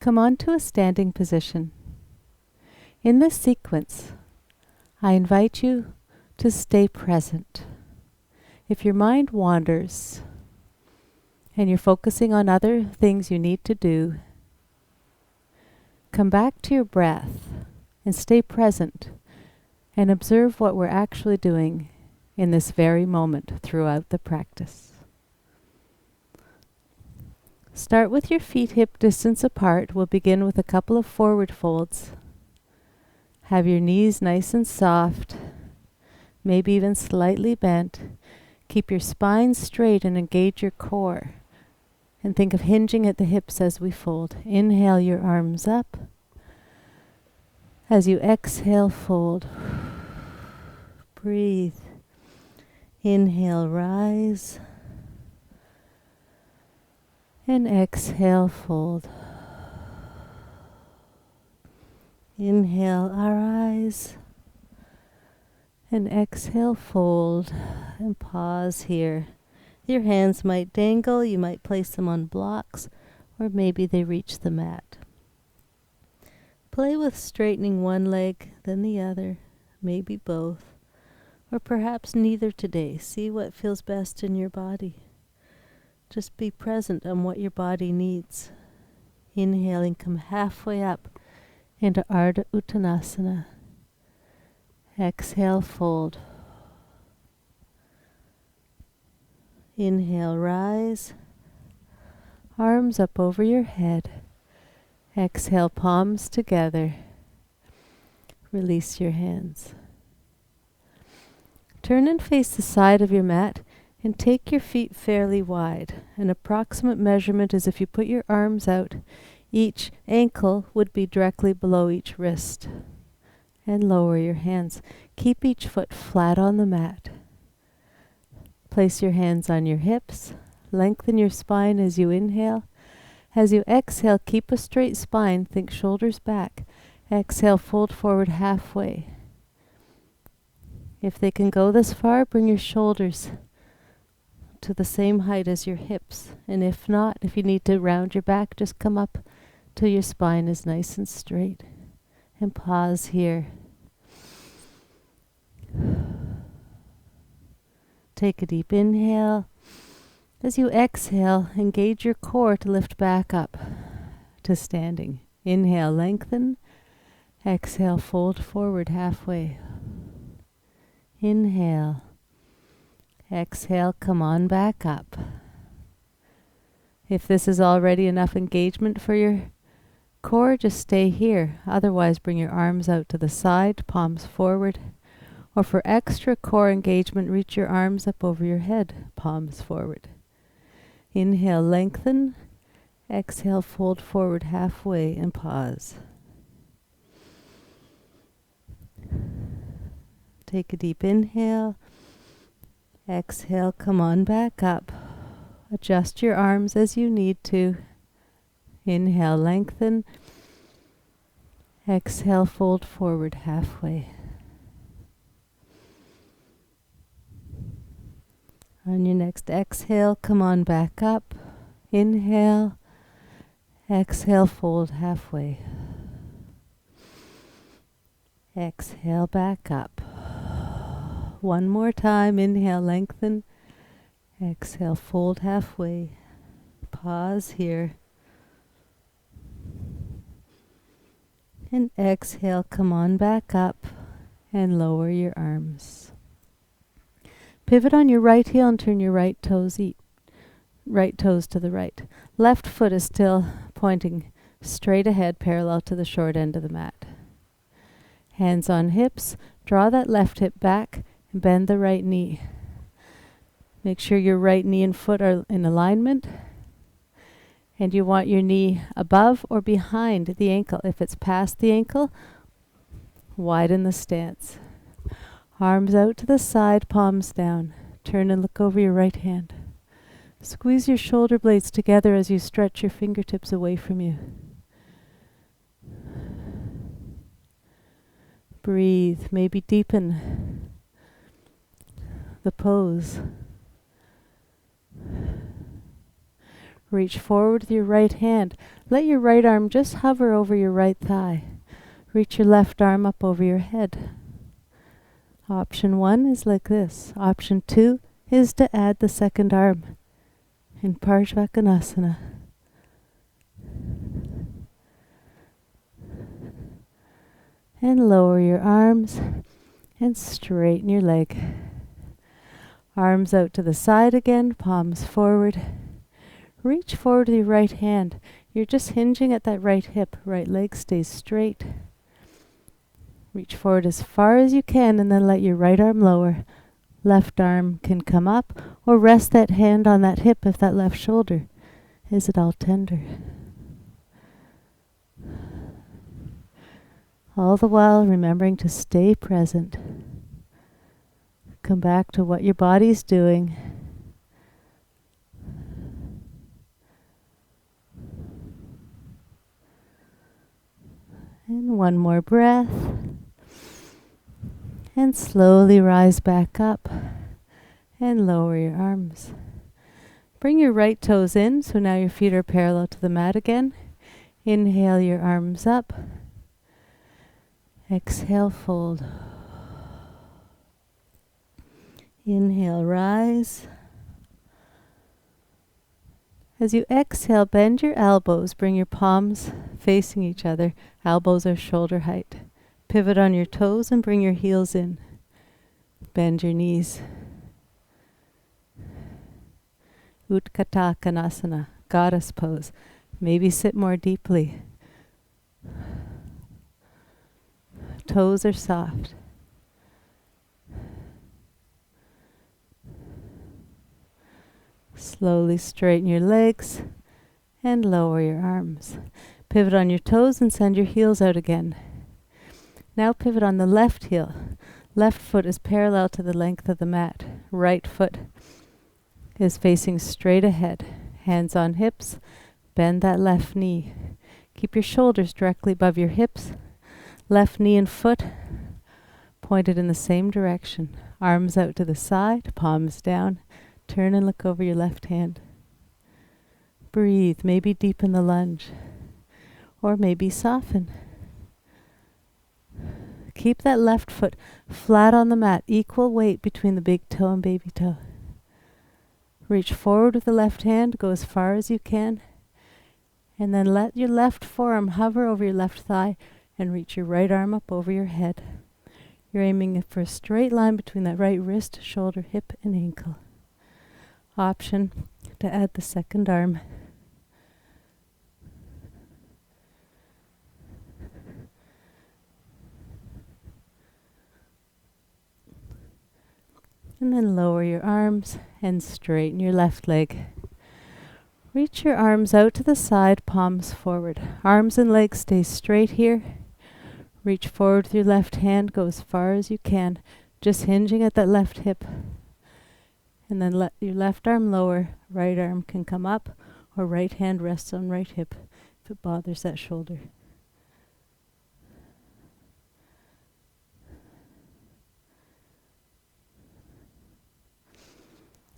come onto a standing position. In this sequence, I invite you to stay present. If your mind wanders and you're focusing on other things you need to do, come back to your breath and stay present and observe what we're actually doing in this very moment throughout the practice. Start with your feet hip distance apart. We'll begin with a couple of forward folds. Have your knees nice and soft, maybe even slightly bent. Keep your spine straight and engage your core. And think of hinging at the hips as we fold. Inhale your arms up. As you exhale, fold. Breathe. Inhale, rise. And exhale, fold. Inhale, arise. And exhale, fold. And pause here. Your hands might dangle. You might place them on blocks, or maybe they reach the mat. Play with straightening one leg, then the other, maybe both, or perhaps neither today. See what feels best in your body. Just be present on what your body needs. Inhaling, come halfway up into Ardha Uttanasana. Exhale, fold. Inhale, rise. Arms up over your head. Exhale, palms together. Release your hands. Turn and face the side of your mat and take your feet fairly wide. An approximate measurement is if you put your arms out, each ankle would be directly below each wrist. And lower your hands. Keep each foot flat on the mat. Place your hands on your hips. Lengthen your spine as you inhale. As you exhale, keep a straight spine. Think shoulders back. Exhale, fold forward halfway. If they can go this far, bring your shoulders to the same height as your hips. And if not, if you need to round your back, just come up till your spine is nice and straight. And pause here. Take a deep inhale. As you exhale, engage your core to lift back up to standing. Inhale, lengthen. Exhale, fold forward halfway. Inhale. Exhale, come on back up. If this is already enough engagement for your core, just stay here. Otherwise, bring your arms out to the side, palms forward. Or for extra core engagement, reach your arms up over your head, palms forward. Inhale, lengthen. Exhale, fold forward halfway and pause. Take a deep inhale. Exhale, come on back up. Adjust your arms as you need to. Inhale, lengthen. Exhale, fold forward halfway. On your next exhale, come on back up. Inhale. Exhale, fold halfway. Exhale, back up. One more time. Inhale, lengthen. Exhale, fold halfway. Pause here. And exhale, come on back up and lower your arms. Pivot on your right heel and turn your right toes to the right. Left foot is still pointing straight ahead, parallel to the short end of the mat. Hands on hips. Draw that left hip back and bend the right knee. Make sure your right knee and foot are in alignment. And you want your knee above or behind the ankle. If it's past the ankle, widen the stance. Arms out to the side, palms down. Turn and look over your right hand. Squeeze your shoulder blades together as you stretch your fingertips away from you. Breathe. Maybe deepen the pose. Reach forward with your right hand. Let your right arm just hover over your right thigh. Reach your left arm up over your head. Option 1 is like this. Option 2 is to add the second arm in Parshvakonasana. And lower your arms and straighten your leg. Arms out to the side again, palms forward. Reach forward with your right hand. You're just hinging at that right hip. Right leg stays straight. Reach forward as far as you can and then let your right arm lower. Left arm can come up or rest that hand on that hip if that left shoulder is at all tender. All the while remembering to stay present. Come back to what your body's doing. And one more breath. And slowly rise back up and lower your arms. Bring your right toes in, so now your feet are parallel to the mat again. Inhale your arms up. Exhale, fold. Inhale, rise. As you exhale, bend your elbows. Bring your palms facing each other. Elbows are shoulder height. Pivot on your toes and bring your heels in. Bend your knees. Utthata Konasana, goddess pose. Maybe sit more deeply. Toes are soft. Slowly straighten your legs and lower your arms. Pivot on your toes and send your heels out again. Now pivot on the left heel. Left foot is parallel to the length of the mat. Right foot is facing straight ahead. Hands on hips. Bend that left knee. Keep your shoulders directly above your hips. Left knee and foot pointed in the same direction. Arms out to the side, palms down. Turn and look over your left hand. Breathe, maybe deepen the lunge. Or maybe soften. Keep that left foot flat on the mat, equal weight between the big toe and baby toe. Reach forward with the left hand, go as far as you can. And then let your left forearm hover over your left thigh and reach your right arm up over your head. You're aiming for a straight line between that right wrist, shoulder, hip, and ankle. Option to add the second arm. And then lower your arms and straighten your left leg. Reach your arms out to the side, palms forward. Arms and legs stay straight here. Reach forward with your left hand, go as far as you can, just hinging at that left hip. And then let your left arm lower, right arm can come up, or right hand rests on right hip if it bothers that shoulder.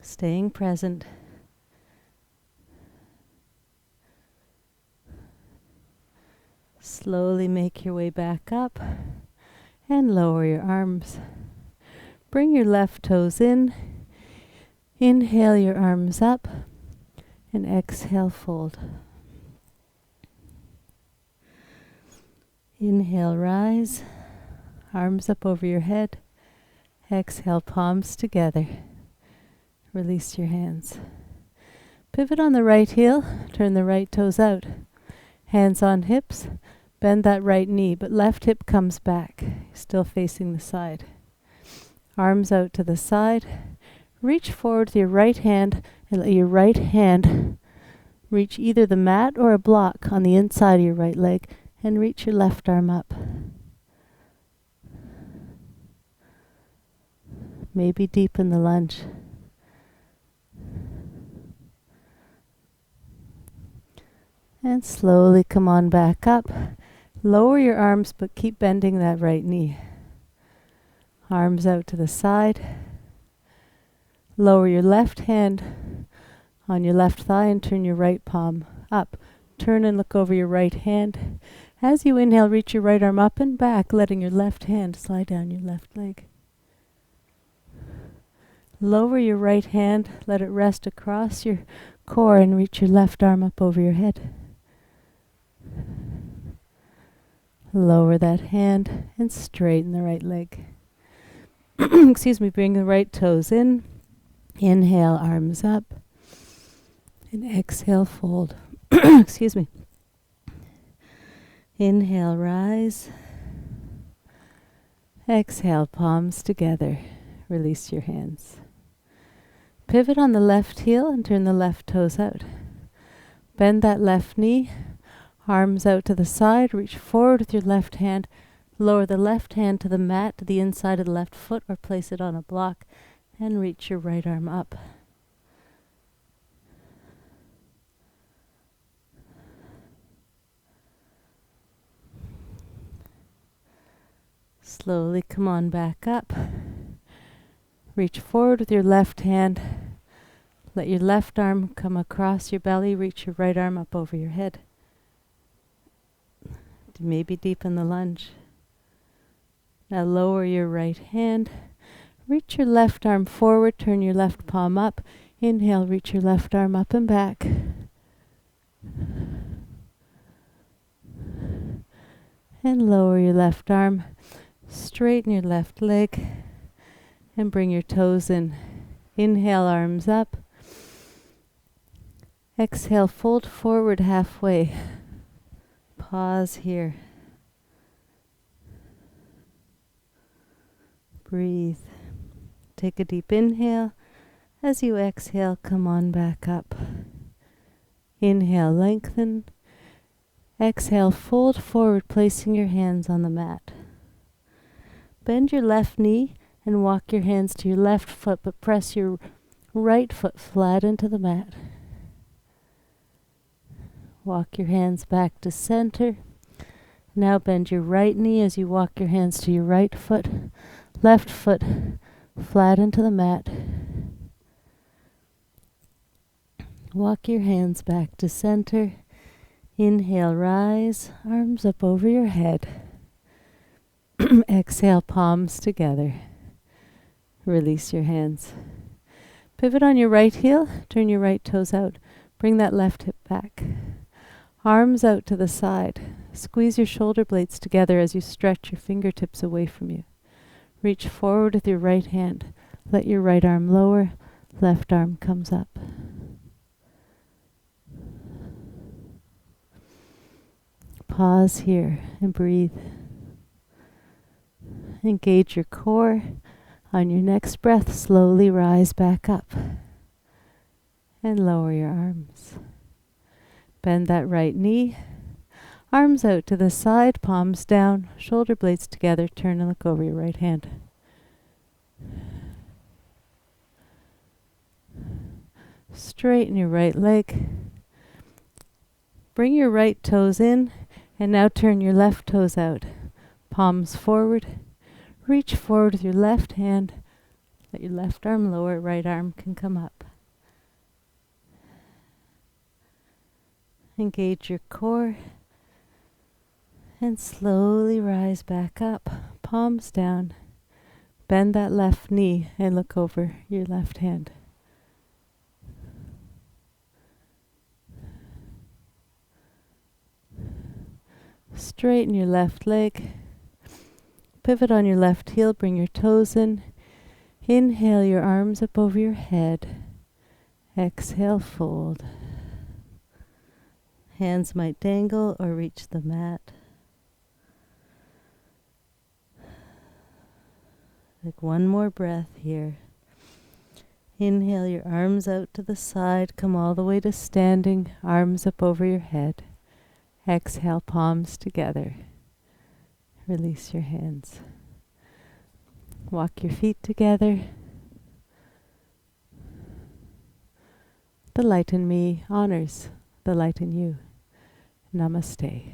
Staying present. Slowly make your way back up and lower your arms. Bring your left toes in. Inhale your arms up and exhale, fold. Inhale, rise. Arms up over your head. Exhale, palms together. Release your hands. Pivot on the right heel. Turn the right toes out. Hands on hips. Bend that right knee, but left hip comes back. Still facing the side. Arms out to the side. Reach forward with your right hand and let your right hand reach either the mat or a block on the inside of your right leg and reach your left arm up. Maybe deepen the lunge. And slowly come on back up. Lower your arms, but keep bending that right knee. Arms out to the side. Lower your left hand on your left thigh and turn your right palm up. Turn and look over your right hand. As you inhale, reach your right arm up and back, letting your left hand slide down your left leg. Lower your right hand, let it rest across your core and reach your left arm up over your head. Lower that hand and straighten the right leg. Excuse me, bring the right toes in. Inhale, arms up. And exhale, fold. Excuse me. Inhale, rise. Exhale, palms together. Release your hands. Pivot on the left heel and turn the left toes out. Bend that left knee. Arms out to the side. Reach forward with your left hand. Lower the left hand to the mat, to the inside of the left foot, or place it on a block. And reach your right arm up. Slowly come on back up. Reach forward with your left hand. Let your left arm come across your belly. Reach your right arm up over your head. Maybe deepen the lunge. Now lower your right hand. Reach your left arm forward. Turn your left palm up. Inhale, reach your left arm up and back. And lower your left arm. Straighten your left leg. And bring your toes in. Inhale, arms up. Exhale, fold forward halfway. Pause here. Breathe. Take a deep inhale. As you exhale, come on back up. Inhale, lengthen. Exhale, fold forward, placing your hands on the mat. Bend your left knee and walk your hands to your left foot, but press your right foot flat into the mat. Walk your hands back to center. Now bend your right knee as you walk your hands to your right foot. Left foot flat into the mat. Walk your hands back to center. Inhale, rise, arms up over your head. Exhale, palms together. Release your hands. Pivot on your right heel, turn your right toes out. Bring that left hip back. Arms out to the side. Squeeze your shoulder blades together as you stretch your fingertips away from you. Reach forward with your right hand. Let your right arm lower, left arm comes up. Pause here and breathe. Engage your core. On your next breath, slowly rise back up. And lower your arms. Bend that right knee. Arms out to the side, palms down, shoulder blades together. Turn and look over your right hand. Straighten your right leg. Bring your right toes in, and now turn your left toes out. Palms forward. Reach forward with your left hand. Let your left arm lower, right arm can come up. Engage your core. And slowly rise back up. Palms down. Bend that left knee and look over your left hand. Straighten your left leg. Pivot on your left heel, bring your toes in. Inhale your arms up over your head. Exhale, fold. Hands might dangle or reach the mat. Take one more breath here. Inhale your arms out to the side, come all the way to standing, arms up over your head. Exhale, palms together. Release your hands. Walk your feet together. The light in me honors the light in you. Namaste.